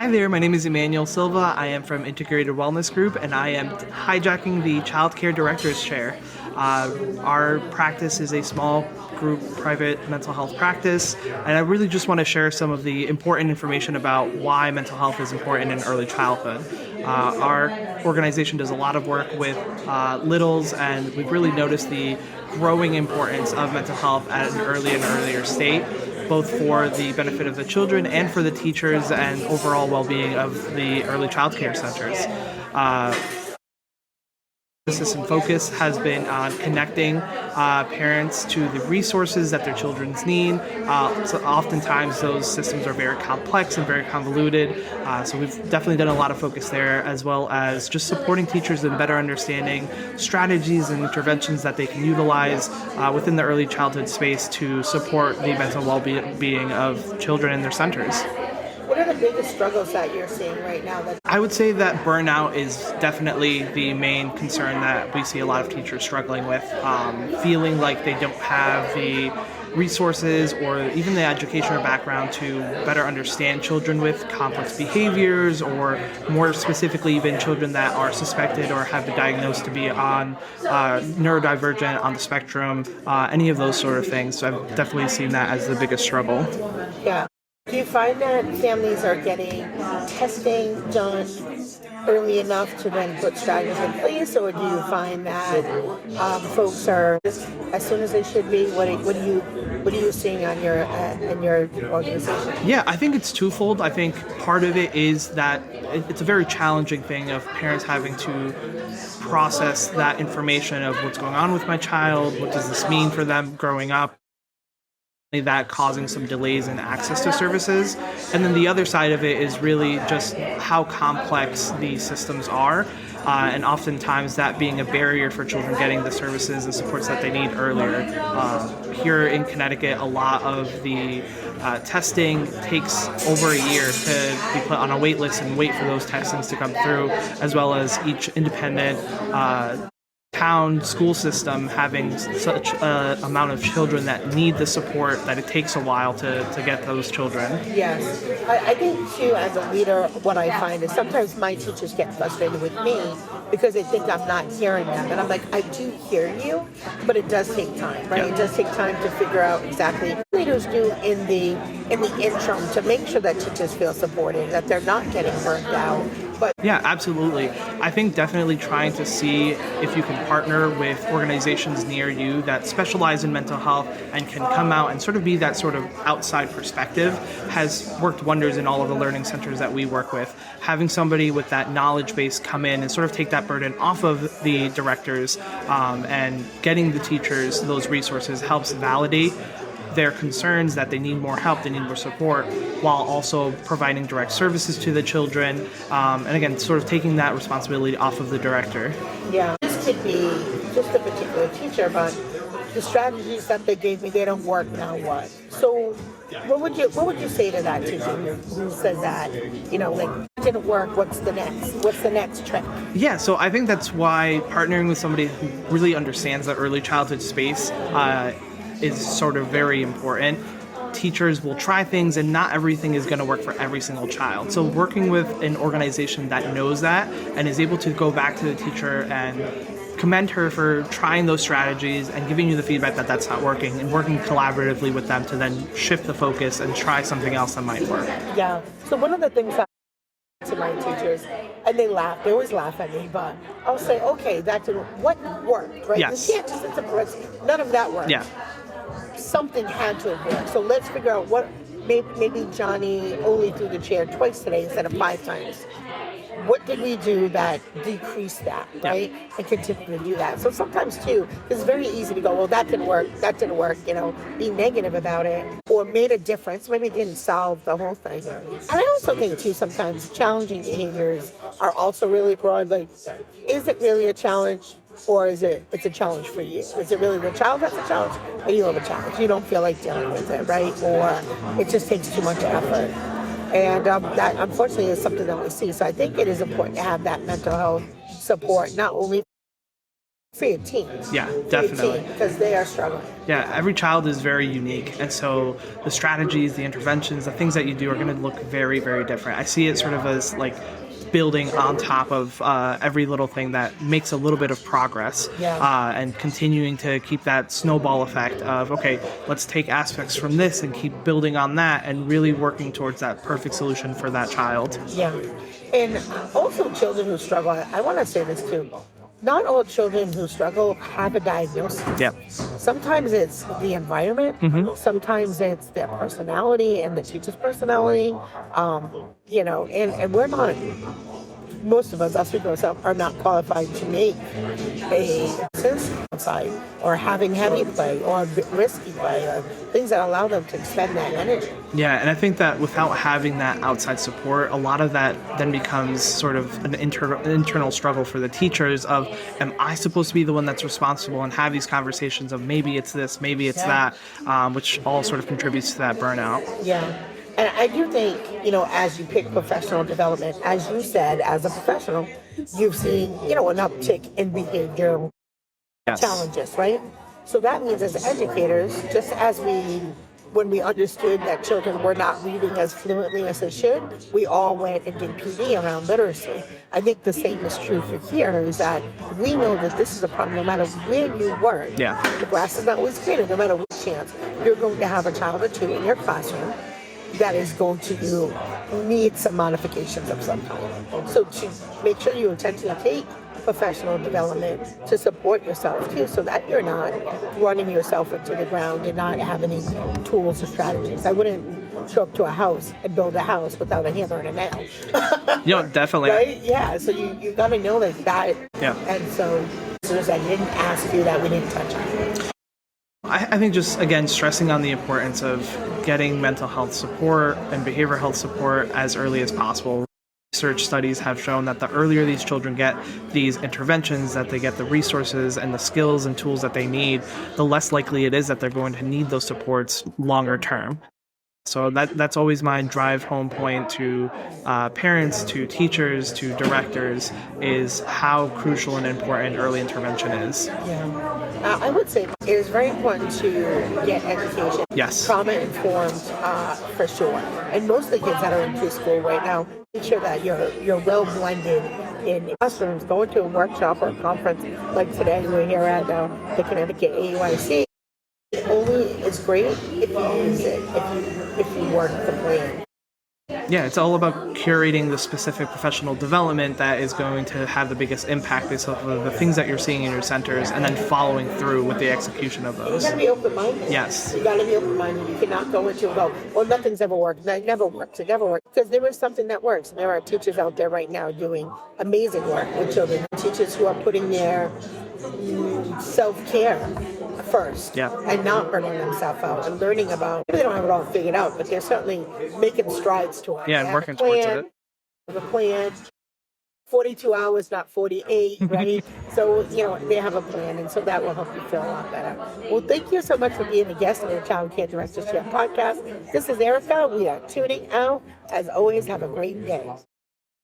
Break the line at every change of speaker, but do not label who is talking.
Hi there, my name is Emmanuel Silvia. I am from Integrated Wellness Group and I am hijacking the Childcare Director's Chair. Our practice is a small group private mental health practice, and I really just want to share some of the important information about why mental health is important in early childhood. Our organization does a lot of work with littles, and we've really noticed the growing importance of mental health at an early and earlier state, both for the benefit of the children and for the teachers and overall well-being of the early child care centers. Emphasis and focus has been on connecting parents to the resources that their children need. So oftentimes those systems are very complex and very convoluted. So we've definitely done a lot of focus there, as well as just supporting teachers in better understanding strategies and interventions that they can utilize within the early childhood space to support the mental well-being of children in their centers.
What are the biggest struggles that you're seeing right now?
I would say that burnout is definitely the main concern that we see a lot of teachers struggling with, feeling like they don't have the resources or even the education or background to better understand children with complex behaviors, or more specifically even children that are suspected or have been diagnosed to be on neurodivergent, on the spectrum, any of those sort of things. So I've definitely seen that as the biggest struggle.
Yeah. Do you find that families are getting testing done early enough to then put strategies in place, or do you find that folks are as soon as they should be? What are you seeing on your in your organization?
Yeah, I think it's twofold. I think part of it is that it's a very challenging thing of parents having to process that information of what's going on with my child, what does this mean for them growing up, that causing some delays in access to services. And then the other side of it is really just how complex these systems are, and oftentimes that being a barrier for children getting the services and supports that they need earlier. Here in Connecticut, a lot of the testing takes over a year to be put on a wait list and wait for those testings to come through, as well as each independent town school system having such an amount of children that need the support that it takes a while to get those children.
Yes. I think, too, as a leader, what I find is sometimes my teachers get frustrated with me because they think I'm not hearing them. And I'm like, I do hear you, but it does take time, right?
Yeah.
It does take time to figure out exactly what leaders do in the interim to make sure that teachers feel supported, that they're not getting burnt out. But
Yeah, absolutely. I think definitely trying to see if you can partner with organizations near you that specialize in mental health and can come out and sort of be that sort of outside perspective has worked wonders in all of the learning centers that we work with. Having somebody with that knowledge base come in and sort of take that burden off of the directors, and getting the teachers those resources helps validate their concerns that they need more help, they need more support, while also providing direct services to the children, and again, sort of taking that responsibility off of the director.
yeah, this could be just a particular teacher, but the strategies that they gave me, they don't work. Now what? So what would you say to that teacher who says that, like, it didn't work, what's the next trick?
Yeah, so I think that's why partnering with somebody who really understands the early childhood space is sort of very important. Teachers will try things and not everything is going to work for every single child. So working with an organization that knows that and is able to go back to the teacher and commend her for trying those strategies and giving you the feedback that that's not working, and working collaboratively with them to then shift the focus and try something else that might work.
Yeah. So one of the things that to my teachers, and they always laugh at me, but I'll say, okay, that didn't, what worked, right?
Yes.
You can't just interpret, none of that worked.
Yeah.
Something had to have worked. So let's figure out what, maybe Johnny only threw the chair twice today instead of 5 times. What did we do that decreased that, right? And continue to do that. So sometimes, too, it's very easy to go, well, that didn't work, be negative about it, or made a difference. Maybe it didn't solve the whole thing. And I also think, too, sometimes challenging behaviors are also really broad. Like, is it really a challenge? Or it's a challenge for you? Is it really the child that's a challenge? Or you have a challenge? You don't feel like dealing with it, right? Or it just takes too much effort. And that, unfortunately, is something that we see. So I think it is important to have that mental health support, not only for your teens.
Yeah,
For your
definitely.
teen, because they are struggling.
Yeah, every child is very unique. And so the strategies, the interventions, the things that you do are going to look very, very different. I see it sort of as like building on top of every little thing that makes a little bit of progress,
Yeah.
and continuing to keep that snowball effect of, okay, let's take aspects from this and keep building on that and really working towards that perfect solution for that child.
Yeah. And also children who struggle, I want to say this too. Not all children who struggle have a diagnosis.
Yep.
Sometimes it's the environment. Sometimes it's their personality and the teacher's personality. And we're not, most of us, I'll speak for myself, are not qualified to make a sense outside or having heavy play or risky play or things that allow them to expend that energy.
Yeah, and I think that without having that outside support, a lot of that then becomes sort of an internal struggle for the teachers of, am I supposed to be the one that's responsible, and have these conversations of maybe it's this, maybe it's that, which all sort of contributes to that burnout.
Yeah. And I do think, as you pick professional development, as you said, as a professional, you've seen, an uptick in behavioral
Yes.
challenges, right? So that means as educators, just as when we understood that children were not reading as fluently as they should, we all went and did PD around literacy. I think the same is true for here, is that we know that this is a problem no matter where you work.
Yeah.
The grass is not always greener, no matter what chance. You're going to have a child or two in your classroom that is going to need some modifications of some kind. So to make sure you intentionally take professional development to support yourself too, so that you're not running yourself into the ground and not have any tools or strategies. I wouldn't show up to a house and build a house without a hammer and a nail.
Definitely.
Right? Yeah. So you got to know that.
Yeah.
And so as soon as I didn't ask you that, we didn't touch on it.
I think just, again, stressing on the importance of getting mental health support and behavioral health support as early as possible. Research studies have shown that the earlier these children get these interventions, that they get the resources and the skills and tools that they need, the less likely it is that they're going to need those supports longer term. So that's always my drive home point to parents, to teachers, to directors, is how crucial and important early intervention is.
Yeah. I would say it is very important to get education.
Yes.
Trauma informed, for sure. And most of the kids that are in preschool right now, make sure that you're well blended in classrooms. Going to a workshop or a conference like today, we're here at the Connecticut ctaeyc. It only is great if you use it, if you work the plan.
Yeah, it's all about curating the specific professional development that is going to have the biggest impact based off of the things that you're seeing in your centers, and then following through with the execution of those.
You gotta be open-minded.
Yes.
You gotta be open-minded. You cannot go into nothing's ever worked. No, it never works. It never works. Because there is something that works. There are teachers out there right now doing amazing work with children. Teachers who are putting their self-care first, and not burning themselves out and learning about. Maybe they don't have it all figured out, but they're certainly making strides towards it.
Yeah, and working towards it.
Have a plan. 42 hours, not 48, right? So, they have a plan, and so that will help you feel a lot better. Well, thank you so much for being a guest on the Childcare Directors Chat podcast. This is Erica. We are tuning out. As always, have a great day.